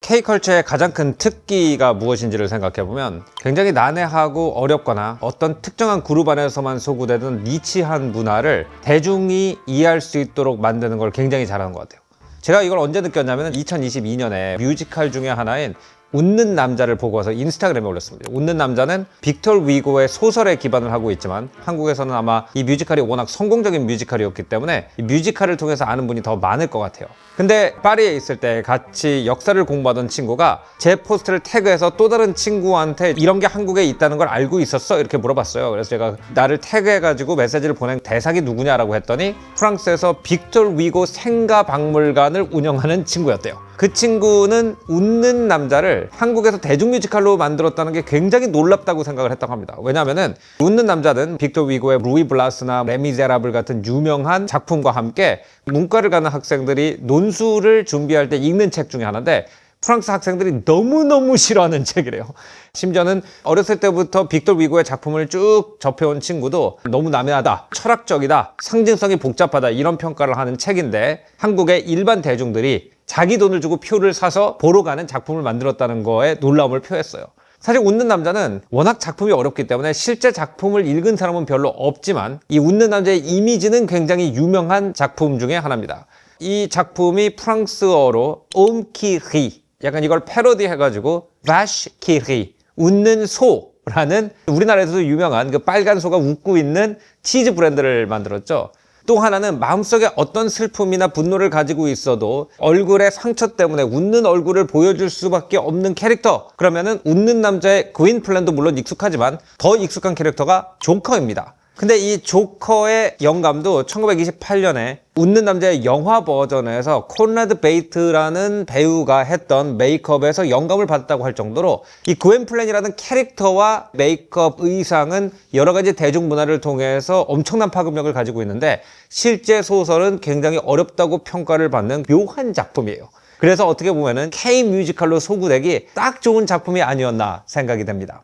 K컬처의 가장 큰 특기가 무엇인지를 생각해보면 굉장히 난해하고 어렵거나 어떤 특정한 그룹 안에서만 소구되는 니치한 문화를 대중이 이해할 수 있도록 만드는 걸 굉장히 잘하는 것 같아요. 제가 이걸 언제 느꼈냐면 2022년에 뮤지컬 중에 하나인 웃는 남자를 보고 와서 인스타그램에 올렸습니다. 웃는 남자는 빅터 위고의 소설에 기반을 하고 있지만 한국에서는 아마 이 뮤지컬이 워낙 성공적인 뮤지컬이었기 때문에 이 뮤지컬을 통해서 아는 분이 더 많을 것 같아요. 근데 파리에 있을 때 같이 역사를 공부하던 친구가 제 포스트를 태그해서 또 다른 친구한테 이런 게 한국에 있다는 걸 알고 있었어? 이렇게 물어봤어요. 그래서 제가 나를 태그해가지고 메시지를 보낸 대상이 누구냐라고 했더니 프랑스에서 빅터 위고 생가박물관을 운영하는 친구였대요. 그 친구는 웃는 남자를 한국에서 대중뮤지컬로 만들었다는 게 굉장히 놀랍다고 생각을 했다고 합니다. 왜냐하면 웃는 남자는 빅터 위고의 루이 블라스나 레미제라블 같은 유명한 작품과 함께 문과를 가는 학생들이 논술을 준비할 때 읽는 책 중에 하나인데 프랑스 학생들이 너무너무 싫어하는 책이래요. 심지어는 어렸을 때부터 빅터 위고의 작품을 쭉 접해온 친구도 너무 난해하다, 철학적이다, 상징성이 복잡하다 이런 평가를 하는 책인데 한국의 일반 대중들이 자기 돈을 주고 표를 사서 보러 가는 작품을 만들었다는 거에 놀라움을 표했어요. 사실 웃는 남자는 워낙 작품이 어렵기 때문에 실제 작품을 읽은 사람은 별로 없지만 이 웃는 남자의 이미지는 굉장히 유명한 작품 중에 하나입니다. 이 작품이 프랑스어로 옴키리, 약간 이걸 패러디 해가지고 바시키리, 웃는 소라는 우리나라에서도 유명한 그 빨간 소가 웃고 있는 치즈 브랜드를 만들었죠. 또 하나는 마음속에 어떤 슬픔이나 분노를 가지고 있어도 얼굴의 상처 때문에 웃는 얼굴을 보여줄 수밖에 없는 캐릭터, 그러면은 웃는 남자의 그윈플랜도 물론 익숙하지만 더 익숙한 캐릭터가 조커입니다. 근데 이 조커의 영감도 1928년에 웃는 남자의 영화 버전에서 콘라드 베이트라는 배우가 했던 메이크업에서 영감을 받았다고 할 정도로 이 그웬플랜이라는 캐릭터와 메이크업 의상은 여러 가지 대중문화를 통해서 엄청난 파급력을 가지고 있는데 실제 소설은 굉장히 어렵다고 평가를 받는 묘한 작품이에요. 그래서 어떻게 보면은 K 뮤지컬로 소구되기 딱 좋은 작품이 아니었나 생각이 됩니다.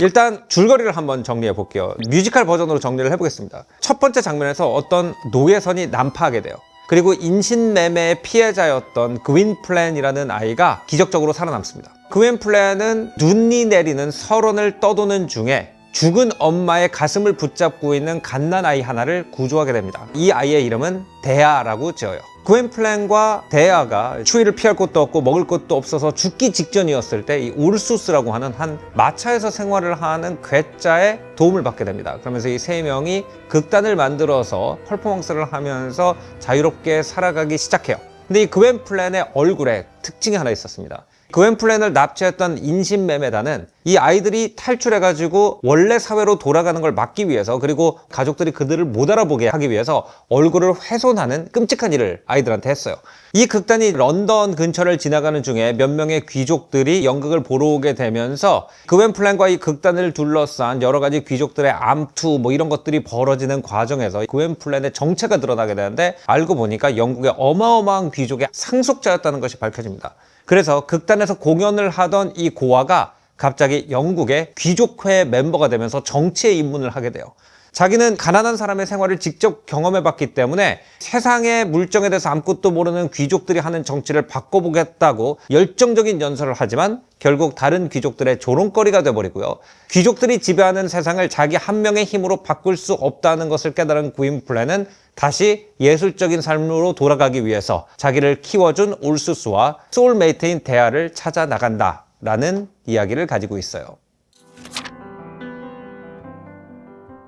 일단 줄거리를 한번 정리해 볼게요. 뮤지컬 버전으로 정리를 해보겠습니다. 첫 번째 장면에서 어떤 노예선이 난파하게 돼요. 그리고 인신매매의 피해자였던 그윈플랜이라는 아이가 기적적으로 살아남습니다. 그윈플랜은 눈이 내리는 설원을 떠도는 중에 죽은 엄마의 가슴을 붙잡고 있는 갓난아이 하나를 구조하게 됩니다. 이 아이의 이름은 데아라고 지어요. 그윈플랜과 데아가 추위를 피할 곳도 없고 먹을 것도 없어서 죽기 직전이었을 때 이 울수스라고 하는 한 마차에서 생활을 하는 괴짜의 도움을 받게 됩니다. 그러면서 이 세 명이 극단을 만들어서 퍼포먼스를 하면서 자유롭게 살아가기 시작해요. 근데 이 그윈플랜의 얼굴에 특징이 하나 있었습니다. 그윈플랜을 납치했던 인신매매단은 이 아이들이 탈출해가지고 원래 사회로 돌아가는 걸 막기 위해서, 그리고 가족들이 그들을 못 알아보게 하기 위해서 얼굴을 훼손하는 끔찍한 일을 아이들한테 했어요. 이 극단이 런던 근처를 지나가는 중에 몇 명의 귀족들이 연극을 보러 오게 되면서 그윈플랜과 이 극단을 둘러싼 여러 가지 귀족들의 암투 뭐 이런 것들이 벌어지는 과정에서 그윈플랜의 정체가 드러나게 되는데 알고 보니까 영국의 어마어마한 귀족의 상속자였다는 것이 밝혀집니다. 그래서 극단에서 공연을 하던 이 고아가 갑자기 영국의 귀족회 멤버가 되면서 정치에 입문을 하게 돼요. 자기는 가난한 사람의 생활을 직접 경험해봤기 때문에 세상의 물정에 대해서 아무것도 모르는 귀족들이 하는 정치를 바꿔보겠다고 열정적인 연설을 하지만 결국 다른 귀족들의 조롱거리가 돼버리고요. 귀족들이 지배하는 세상을 자기 한 명의 힘으로 바꿀 수 없다는 것을 깨달은 그윈플랜은 다시 예술적인 삶으로 돌아가기 위해서 자기를 키워준 울수스와 소울메이트인 데아를 찾아 나간다라는 이야기를 가지고 있어요.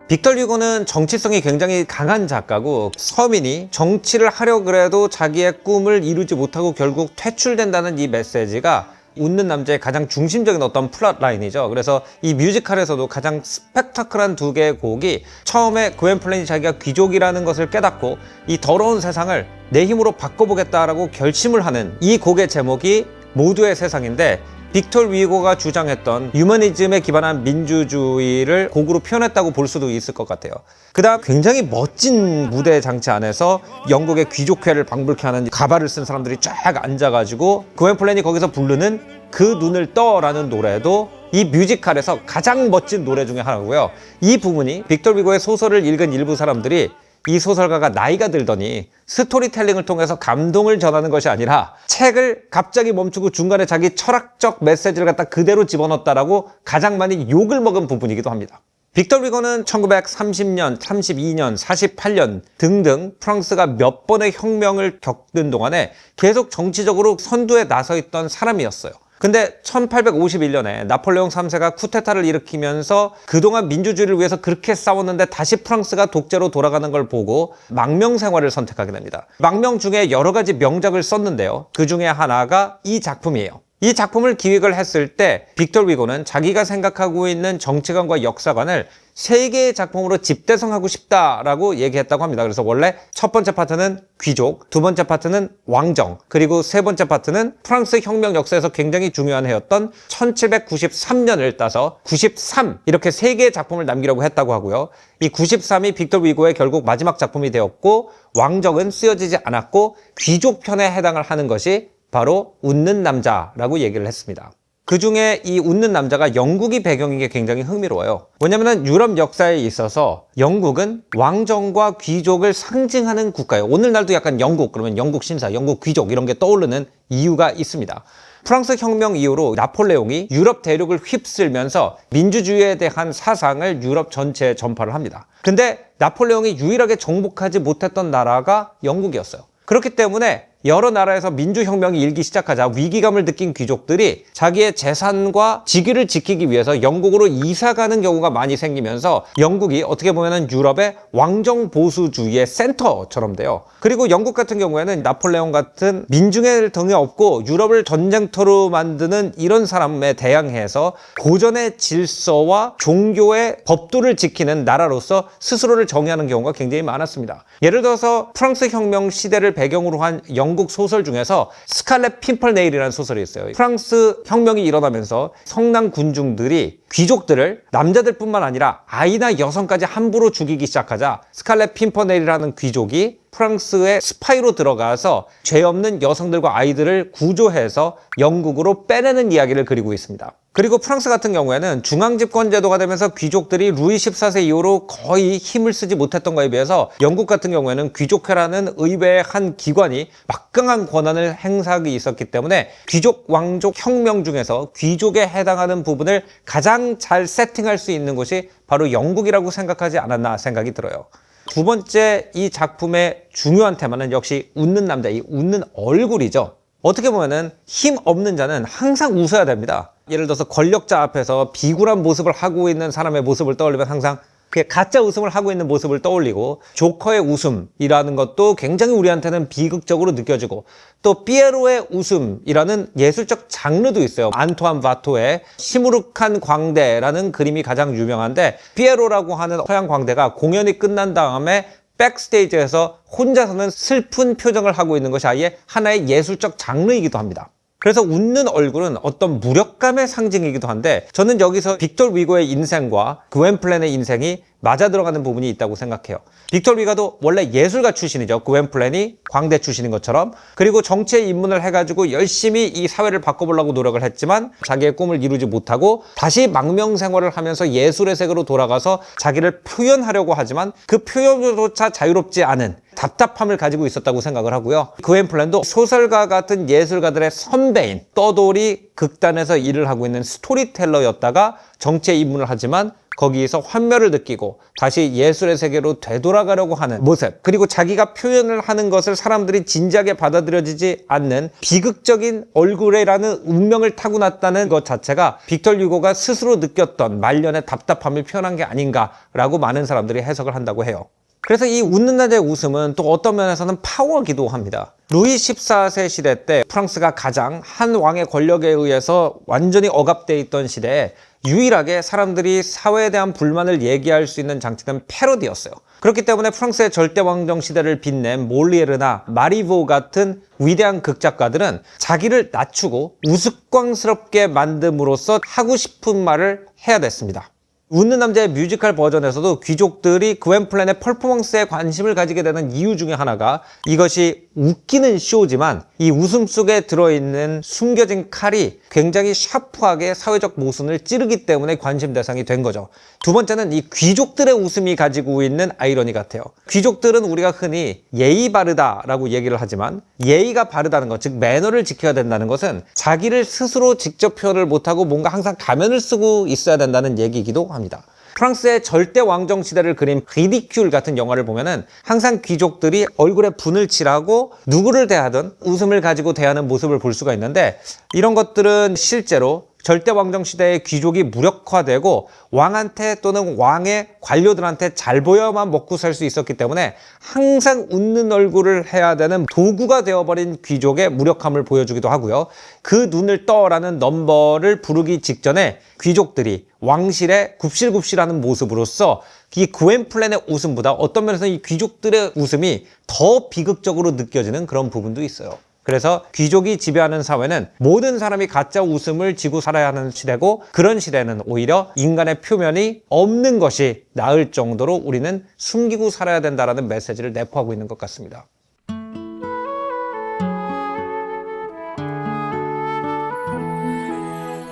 빅터 휴고는 정치성이 굉장히 강한 작가고 서민이 정치를 하려고 해도 자기의 꿈을 이루지 못하고 결국 퇴출된다는 이 메시지가 웃는 남자의 가장 중심적인 어떤 플롯 라인이죠. 그래서 이 뮤지컬에서도 가장 스펙타클한 두 개의 곡이 처음에 그윈플랜이 자기가 귀족이라는 것을 깨닫고 이 더러운 세상을 내 힘으로 바꿔보겠다라고 결심을 하는 이 곡의 제목이 모두의 세상인데 빅터 위고가 주장했던 휴머니즘에 기반한 민주주의를 곡으로 표현했다고 볼 수도 있을 것 같아요. 그 다음 굉장히 멋진 무대 장치 안에서 영국의 귀족회를 방불케 하는 가발을 쓴 사람들이 쫙 앉아가지고 그윈플랜이 거기서 부르는 그 눈을 떠라는 노래도 이 뮤지컬에서 가장 멋진 노래 중에 하나고요. 이 부분이 빅터 위고의 소설을 읽은 일부 사람들이 이 소설가가 나이가 들더니 스토리텔링을 통해서 감동을 전하는 것이 아니라 책을 갑자기 멈추고 중간에 자기 철학적 메시지를 갖다 그대로 집어넣었다라고 가장 많이 욕을 먹은 부분이기도 합니다. 빅터 위고는 1930년, 32년, 48년 등등 프랑스가 몇 번의 혁명을 겪는 동안에 계속 정치적으로 선두에 나서 있던 사람이었어요. 근데 1851년에 나폴레옹 3세가 쿠데타를 일으키면서 그동안 민주주의를 위해서 그렇게 싸웠는데 다시 프랑스가 독재로 돌아가는 걸 보고 망명 생활을 선택하게 됩니다. 망명 중에 여러 가지 명작을 썼는데요. 그 중에 하나가 이 작품이에요. 이 작품을 기획을 했을 때 빅터 위고는 자기가 생각하고 있는 정치관과 역사관을 세 개의 작품으로 집대성하고 싶다라고 얘기했다고 합니다. 그래서 원래 첫 번째 파트는 귀족, 두 번째 파트는 왕정, 그리고 세 번째 파트는 프랑스 혁명 역사에서 굉장히 중요한 해였던 1793년을 따서 93 이렇게 세 개의 작품을 남기려고 했다고 하고요. 이 93이 빅터 위고의 결국 마지막 작품이 되었고 왕정은 쓰여지지 않았고 귀족 편에 해당을 하는 것이 바로 웃는 남자라고 얘기를 했습니다. 그 중에 이 웃는 남자가 영국이 배경인 게 굉장히 흥미로워요. 왜냐면 유럽 역사에 있어서 영국은 왕정과 귀족을 상징하는 국가예요. 오늘날도 약간 영국 그러면 영국 신사, 영국 귀족 이런 게 떠오르는 이유가 있습니다. 프랑스 혁명 이후로 나폴레옹이 유럽 대륙을 휩쓸면서 민주주의에 대한 사상을 유럽 전체에 전파를 합니다. 근데 나폴레옹이 유일하게 정복하지 못했던 나라가 영국이었어요. 그렇기 때문에 여러 나라에서 민주혁명이 일기 시작하자 위기감을 느낀 귀족들이 자기의 재산과 직위를 지키기 위해서 영국으로 이사가는 경우가 많이 생기면서 영국이 어떻게 보면 유럽의 왕정 보수주의의 센터처럼 돼요. 그리고 영국 같은 경우에는 나폴레옹 같은 민중의 등에 업고 유럽을 전쟁터로 만드는 이런 사람에 대항해서 고전의 질서와 종교의 법도를 지키는 나라로서 스스로를 정의하는 경우가 굉장히 많았습니다. 예를 들어서 프랑스 혁명 시대를 배경으로 한 영국 소설 중에서 스칼렛 핀펄네일이라는 소설이 있어요. 프랑스 혁명이 일어나면서 성난 군중들이 귀족들을 남자들뿐만 아니라 아이나 여성까지 함부로 죽이기 시작하자 스칼렛 핀펄네일이라는 귀족이 프랑스의 스파이로 들어가서 죄 없는 여성들과 아이들을 구조해서 영국으로 빼내는 이야기를 그리고 있습니다. 그리고 프랑스 같은 경우에는 중앙집권 제도가 되면서 귀족들이 루이 14세 이후로 거의 힘을 쓰지 못했던 거에 비해서 영국 같은 경우에는 귀족회라는 의회의 한 기관이 막강한 권한을 행사하기 있었기 때문에 귀족 왕족 혁명 중에서 귀족에 해당하는 부분을 가장 잘 세팅할 수 있는 곳이 바로 영국이라고 생각하지 않았나 생각이 들어요. 두 번째 이 작품의 중요한 테마는 역시 웃는 남자, 이 웃는 얼굴이죠. 어떻게 보면은 힘 없는 자는 항상 웃어야 됩니다. 예를 들어서 권력자 앞에서 비굴한 모습을 하고 있는 사람의 모습을 떠올리면 항상 그게 가짜 웃음을 하고 있는 모습을 떠올리고 조커의 웃음이라는 것도 굉장히 우리한테는 비극적으로 느껴지고 또 피에로의 웃음이라는 예술적 장르도 있어요. 안토안 바토의 시무룩한 광대라는 그림이 가장 유명한데 피에로라고 하는 서양 광대가 공연이 끝난 다음에 백스테이지에서 혼자서는 슬픈 표정을 하고 있는 것이 아예 하나의 예술적 장르이기도 합니다. 그래서 웃는 얼굴은 어떤 무력감의 상징이기도 한데 저는 여기서 빅터 위고의 인생과 그웬플랜의 인생이 맞아 들어가는 부분이 있다고 생각해요. 빅터 위고도 원래 예술가 출신이죠. 그웬플랜이 광대 출신인 것처럼. 그리고 정치에 입문을 해가지고 열심히 이 사회를 바꿔보려고 노력을 했지만 자기의 꿈을 이루지 못하고 다시 망명 생활을 하면서 예술의 세계로 돌아가서 자기를 표현하려고 하지만 그 표현조차 자유롭지 않은 답답함을 가지고 있었다고 생각을 하고요. 그웬플랜도 소설가 같은 예술가들의 선배인 떠돌이 극단에서 일을 하고 있는 스토리텔러였다가 정치에 입문을 하지만 거기에서 환멸을 느끼고 다시 예술의 세계로 되돌아가려고 하는 모습, 그리고 자기가 표현을 하는 것을 사람들이 진지하게 받아들여지지 않는 비극적인 얼굴이라는 운명을 타고났다는 것 자체가 빅터 휴고가 스스로 느꼈던 말년의 답답함을 표현한 게 아닌가라고 많은 사람들이 해석을 한다고 해요. 그래서 이 웃는 남자의 웃음은 또 어떤 면에서는 파워기도 합니다. 루이 14세 시대 때 프랑스가 가장 한 왕의 권력에 의해서 완전히 억압되어 있던 시대에 유일하게 사람들이 사회에 대한 불만을 얘기할 수 있는 장치는 패러디였어요. 그렇기 때문에 프랑스의 절대왕정 시대를 빛낸 몰리에르나 마리보 같은 위대한 극작가들은 자기를 낮추고 우스꽝스럽게 만듦으로써 하고 싶은 말을 해야 됐습니다. 웃는 남자의 뮤지컬 버전에서도 귀족들이 그웬플랜의 퍼포먼스에 관심을 가지게 되는 이유 중에 하나가 이것이 웃기는 쇼지만 이 웃음 속에 들어있는 숨겨진 칼이 굉장히 샤프하게 사회적 모순을 찌르기 때문에 관심 대상이 된 거죠. 두 번째는 이 귀족들의 웃음이 가지고 있는 아이러니 같아요. 귀족들은 우리가 흔히 예의 바르다라고 얘기를 하지만 예의가 바르다는 것, 즉 매너를 지켜야 된다는 것은 자기를 스스로 직접 표현을 못하고 뭔가 항상 가면을 쓰고 있어야 된다는 얘기이기도 합니다. 프랑스의 절대 왕정 시대를 그린 리디큐르 같은 영화를 보면은 항상 귀족들이 얼굴에 분을 칠하고 누구를 대하든 웃음을 가지고 대하는 모습을 볼 수가 있는데, 이런 것들은 실제로 절대 왕정 시대의 귀족이 무력화되고 왕한테 또는 왕의 관료들한테 잘 보여야만 먹고 살 수 있었기 때문에 항상 웃는 얼굴을 해야 되는 도구가 되어버린 귀족의 무력함을 보여주기도 하고요. 그 눈을 떠라는 넘버를 부르기 직전에 귀족들이 왕실에 굽실굽실하는 모습으로서 이 구앤플랜의 웃음보다 어떤 면에서 이 귀족들의 웃음이 더 비극적으로 느껴지는 그런 부분도 있어요. 그래서 귀족이 지배하는 사회는 모든 사람이 가짜 웃음을 지고 살아야 하는 시대고, 그런 시대는 오히려 인간의 표면이 없는 것이 나을 정도로 우리는 숨기고 살아야 된다는 메시지를 내포하고 있는 것 같습니다.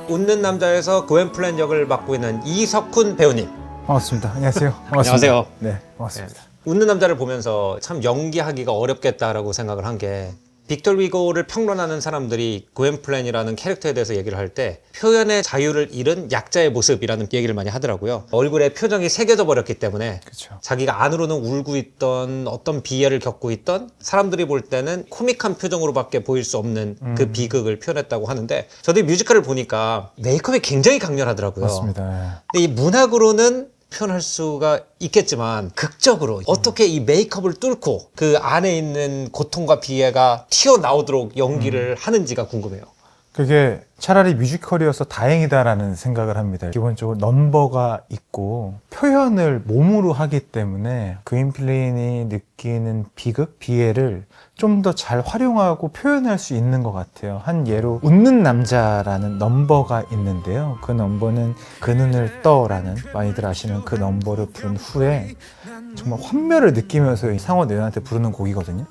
웃는 남자에서 구앤플랜 역을 맡고 있는 이석훈 배우님. 반갑습니다. 안녕하세요. 반갑습니다. 안녕하세요. 네, 반갑습니다. 웃는 남자를 보면서 참 연기하기가 어렵겠다라고 생각을 한 게, 빅tor 위고를 평론하는 사람들이 구앤플랜이라는 캐릭터에 대해서 얘기를 할 때 표현의 자유를 잃은 약자의 모습이라는 얘기를 많이 하더라고요. 얼굴에 표정이 새겨져 버렸기 때문에 그쵸. 자기가 안으로는 울고 있던, 어떤 비애를 겪고 있던, 사람들이 볼 때는 코믹한 표정으로밖에 보일 수 없는 그 비극을 표현했다고 하는데, 저도 이 뮤지컬을 보니까 메이크업이 굉장히 강렬하더라고요. 맞습니다. 근데 이 문학으로는 표현할 수가 있겠지만 극적으로 어떻게 이 메이크업을 뚫고 그 안에 있는 고통과 비애가 튀어나오도록 연기를 하는지가 궁금해요. 그게 차라리 뮤지컬이어서 다행이다라는 생각을 합니다. 기본적으로 넘버가 있고 표현을 몸으로 하기 때문에 구앤플랜이 느끼는 비극, 비애를 좀 더 잘 활용하고 표현할 수 있는 것 같아요. 한 예로 웃는 남자라는 넘버가 있는데요. 그 넘버는 그 눈을 떠라는, 많이들 아시는 그 넘버를 부른 후에 정말 환멸을 느끼면서 상어 내연한테 부르는 곡이거든요.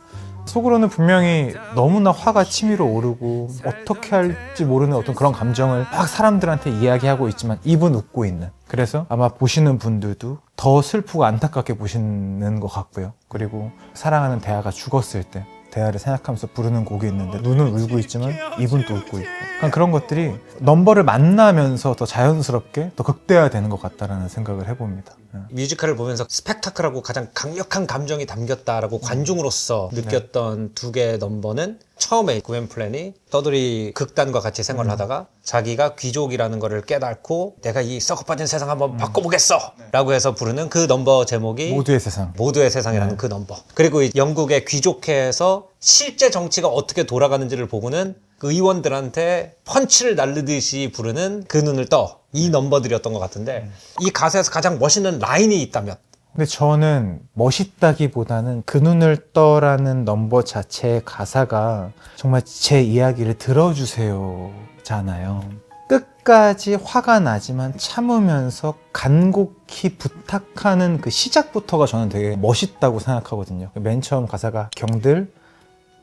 속으로는 분명히 너무나 화가 치밀어 오르고 어떻게 할지 모르는 어떤 그런 감정을 막 사람들한테 이야기하고 있지만 입은 웃고 있는, 그래서 아마 보시는 분들도 더 슬프고 안타깝게 보시는 것 같고요. 그리고 사랑하는 대하가 죽었을 때 대하를 생각하면서 부르는 곡이 있는데 눈은 울고 있지만 입은 또 웃고 있고, 그런 것들이 넘버를 만나면서 더 자연스럽게 더 극대화되는 것 같다라는 생각을 해봅니다. 뮤지컬을 보면서 스펙타클하고 가장 강력한 감정이 담겼다라고 관중으로서 느꼈던 두 개의 넘버는, 처음에 구앤플랜이 떠돌이 극단과 같이 생활을 하다가 자기가 귀족이라는 거를 깨닫고 내가 이 썩어빠진 세상 한번 바꿔보겠어 라고 해서 부르는 그 넘버 제목이 모두의 세상. 모두의 세상이라는 그 넘버. 그리고 이 영국의 귀족회에서 실제 정치가 어떻게 돌아가는지를 보고는 그 의원들한테 펀치를 날리듯이 부르는 그 눈을 떠, 이 넘버들이었던 것 같은데, 이 가사에서 가장 멋있는 라인이 있다면? 근데 저는 멋있다기보다는 그 눈을 떠라는 넘버 자체의 가사가 정말 제 이야기를 들어주세요 잖아요. 끝까지 화가 나지만 참으면서 간곡히 부탁하는 그 시작부터가 저는 되게 멋있다고 생각하거든요. 맨 처음 가사가 경들,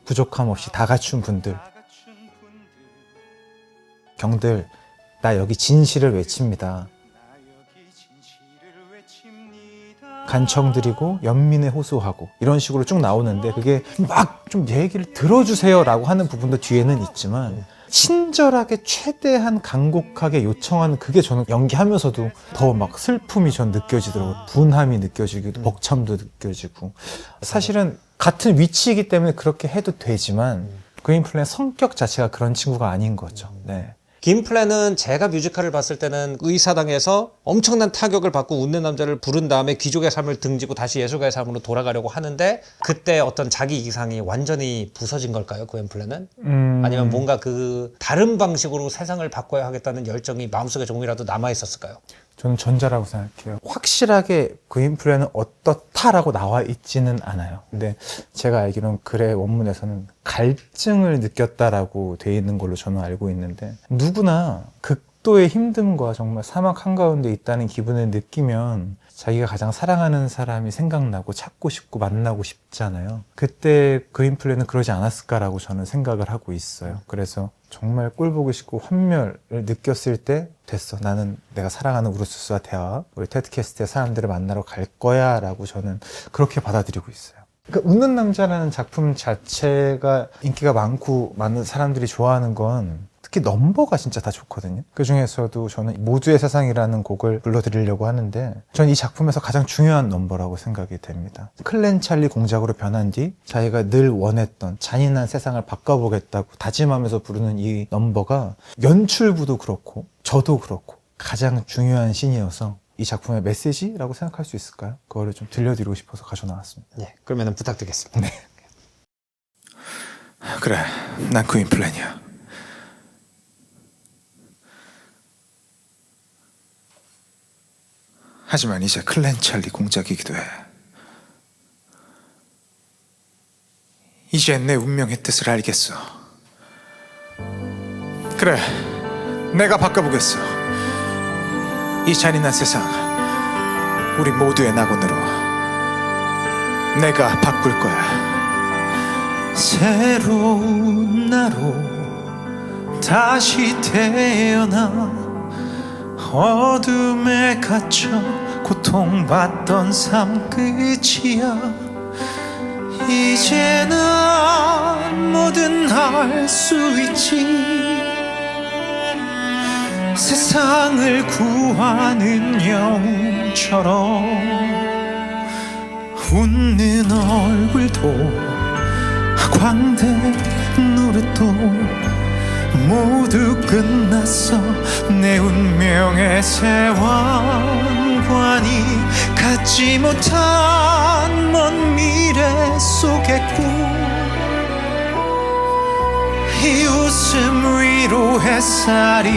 부족함 없이 다 갖춘 분들, 경들, 나 여기 진실을 외칩니다. 간청드리고 연민에 호소하고, 이런 식으로 쭉 나오는데, 그게 막 좀 얘기를 들어주세요 라고 하는 부분도 뒤에는 있지만 친절하게 최대한 간곡하게 요청하는, 그게 저는 연기하면서도 더 막 슬픔이 전 느껴지더라고요. 분함이 느껴지기도, 벅참도 느껴지고. 사실은 같은 위치이기 때문에 그렇게 해도 되지만 구앤플랜의 성격 자체가 그런 친구가 아닌 거죠. 네. 김플랜은 제가 뮤지컬을 봤을 때는 의사당에서 엄청난 타격을 받고 웃는 남자를 부른 다음에 귀족의 삶을 등지고 다시 예술가의 삶으로 돌아가려고 하는데, 그때 어떤 자기 이상이 완전히 부서진 걸까요, 구앤플랜은? 아니면 뭔가 그 다른 방식으로 세상을 바꿔야 하겠다는 열정이 마음속에 조금이라도 남아있었을까요? 저는 전자라고 생각해요. 확실하게 구앤플랜은 어떻다라고 나와 있지는 않아요. 근데 제가 알기로는 글의 원문에서는 갈증을 느꼈다라고 돼 있는 걸로 저는 알고 있는데, 누구나 극도의 힘듦과 정말 사막 한가운데 있다는 기분을 느끼면 자기가 가장 사랑하는 사람이 생각나고 찾고 싶고 만나고 싶잖아요. 그때 그윈플레는 그러지 않았을까라고 저는 생각을 하고 있어요. 그래서 정말 꼴 보기 싫고 환멸을 느꼈을 때 됐어. 나는 내가 사랑하는 우르수스와 대화, 우리 테드 캐스트의 사람들을 만나러 갈 거야 라고 저는 그렇게 받아들이고 있어요. 그러니까 웃는 남자라는 작품 자체가 인기가 많고 많은 사람들이 좋아하는 건 특히 넘버가 진짜 다 좋거든요. 그 중에서도 저는 모두의 세상이라는 곡을 불러드리려고 하는데 저는 이 작품에서 가장 중요한 넘버라고 생각이 됩니다. 클랜 찰리 공작으로 변한 뒤 자기가 늘 원했던 잔인한 세상을 바꿔보겠다고 다짐하면서 부르는 이 넘버가 연출부도 그렇고 저도 그렇고 가장 중요한 씬이어서 이 작품의 메시지라고 생각할 수 있을까요? 그거를 좀 들려드리고 싶어서 가져나왔습니다. 예, 그러면 부탁드리겠습니다. 네. 그래, 난 그윈플랜이야. 하지만 이제 클랜 찰리 공작이기도 해. 이젠 내 운명의 뜻을 알겠어. 그래, 내가 바꿔보겠어. 이 잔인한 세상, 우리 모두의 낙원으로 내가 바꿀 거야. 새로운 나로 다시 태어나 어둠에 갇혀 고통받던 삶 끝이야. 이제 난 뭐든 할 수 있지. 세상을 구하는 영웅처럼 웃는 얼굴도 광대 노릇도 모두 끝났어. 내 운명의 세왕관이 갖지 못한 먼 미래 속의 꿈. 이 웃음 위로 햇살이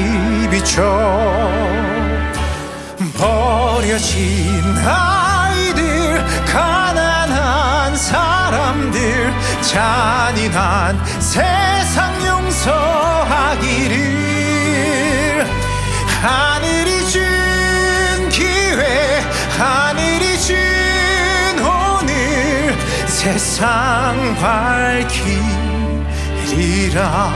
비춰 버려진 아이들, 가난한 사람들, 잔인한 세상 용서하기를. 하늘이 준 기회, 하늘이 준 오늘 세상 밝히리라.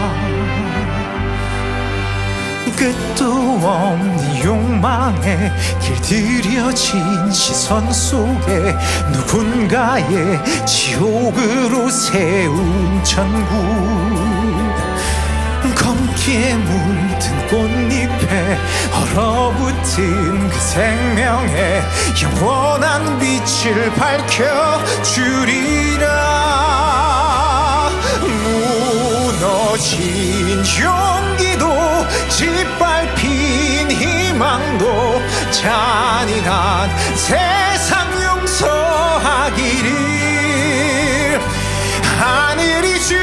끝도 없는 욕망에 길들여진 시선 속에 누군가의 지옥으로 세운 천국. 검기에 물든 꽃잎에 얼어붙은 그 생명에 영원한 빛을 밝혀주리라. 무너진 용기도 짓밟힌 희망도 잔인한 세상 용서하기를. 하늘이 준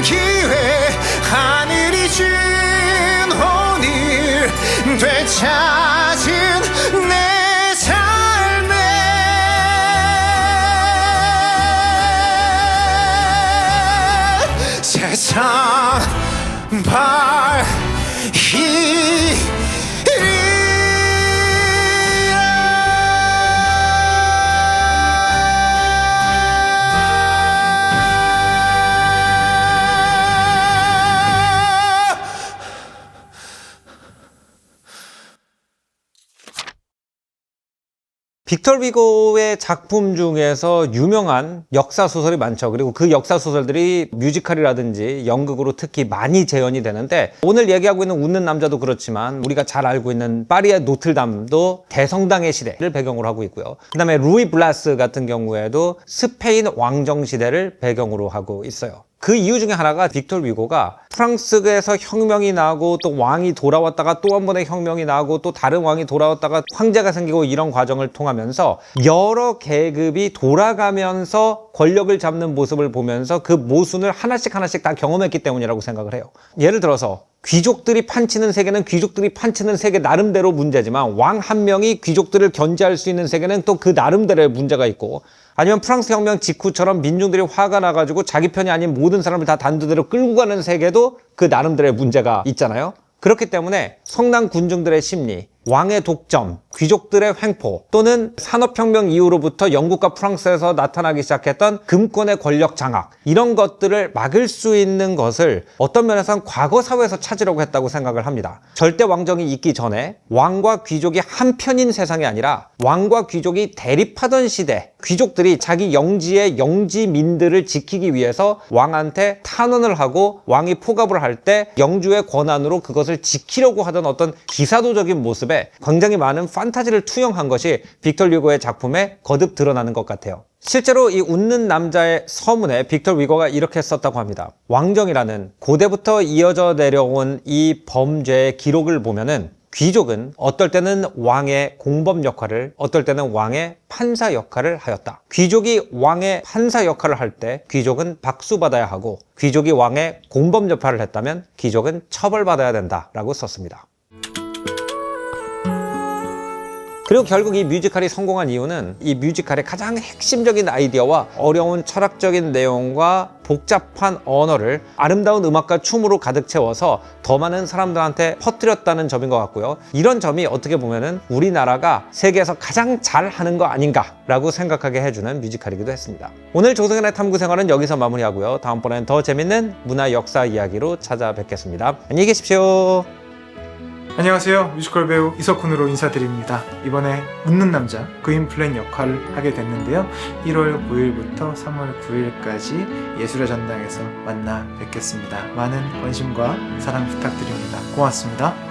기회, 하늘이 준 오늘 되찾은 내 삶에 세상 빅터 비고의 작품 중에서 유명한 역사소설이 많죠. 그리고 그 역사소설들이 뮤지컬이라든지 연극으로 특히 많이 재현이 되는데, 오늘 얘기하고 있는 웃는 남자도 그렇지만 우리가 잘 알고 있는 파리의 노틀담도 대성당의 시대를 배경으로 하고 있고요. 그 다음에 루이 블라스 같은 경우에도 스페인 왕정 시대를 배경으로 하고 있어요. 그 이유 중에 하나가 빅터 위고가 프랑스에서 혁명이 나고 또 왕이 돌아왔다가 또 한 번의 혁명이 나고 또 다른 왕이 돌아왔다가 황제가 생기고 이런 과정을 통하면서 여러 계급이 돌아가면서 권력을 잡는 모습을 보면서 그 모순을 하나씩 다 경험했기 때문이라고 생각을 해요. 예를 들어서 귀족들이 판치는 세계는 귀족들이 판치는 세계 나름대로 문제지만 왕 한 명이 귀족들을 견제할 수 있는 세계는 또 그 나름대로의 문제가 있고, 아니면 프랑스 혁명 직후처럼 민중들이 화가 나가지고 자기 편이 아닌 모든 사람을 다 단두대로 끌고 가는 세계도 그 나름대로의 문제가 있잖아요. 그렇기 때문에 성난 군중들의 심리, 왕의 독점, 귀족들의 횡포, 또는 산업혁명 이후로부터 영국과 프랑스에서 나타나기 시작했던 금권의 권력 장악, 이런 것들을 막을 수 있는 것을 어떤 면에서는 과거 사회에서 찾으려고 했다고 생각을 합니다. 절대 왕정이 있기 전에 왕과 귀족이 한편인 세상이 아니라 왕과 귀족이 대립하던 시대, 귀족들이 자기 영지의 영지민들을 지키기 위해서 왕한테 탄원을 하고 왕이 포갑을 할 때 영주의 권한으로 그것을 지키려고 하던 어떤 기사도적인 모습에 굉장히 많은 판타지를 투영한 것이 빅터 휴고의 작품에 거듭 드러나는 것 같아요. 실제로 이 웃는 남자의 서문에 빅터 휴고가 이렇게 썼다고 합니다. 왕정이라는 고대부터 이어져 내려온 이 범죄의 기록을 보면은 귀족은 어떨 때는 왕의 공범 역할을, 어떨 때는 왕의 판사 역할을 하였다. 귀족이 왕의 판사 역할을 할 때 귀족은 박수받아야 하고, 귀족이 왕의 공범 역할을 했다면 귀족은 처벌받아야 된다라고 썼습니다. 그리고 결국 이 뮤지컬이 성공한 이유는 이 뮤지컬의 가장 핵심적인 아이디어와 어려운 철학적인 내용과 복잡한 언어를 아름다운 음악과 춤으로 가득 채워서 더 많은 사람들한테 퍼뜨렸다는 점인 것 같고요. 이런 점이 어떻게 보면은 우리나라가 세계에서 가장 잘하는 거 아닌가라고 생각하게 해주는 뮤지컬이기도 했습니다. 오늘 조성현의 탐구생활은 여기서 마무리하고요. 다음번엔 더 재밌는 문화 역사 이야기로 찾아뵙겠습니다. 안녕히 계십시오. 안녕하세요. 뮤지컬 배우 이석훈으로 인사드립니다. 이번에 웃는 남자 그윈플랜 역할을 하게 됐는데요. 1월 9일부터 3월 9일까지 예술의 전당에서 만나 뵙겠습니다. 많은 관심과 사랑 부탁드립니다. 고맙습니다.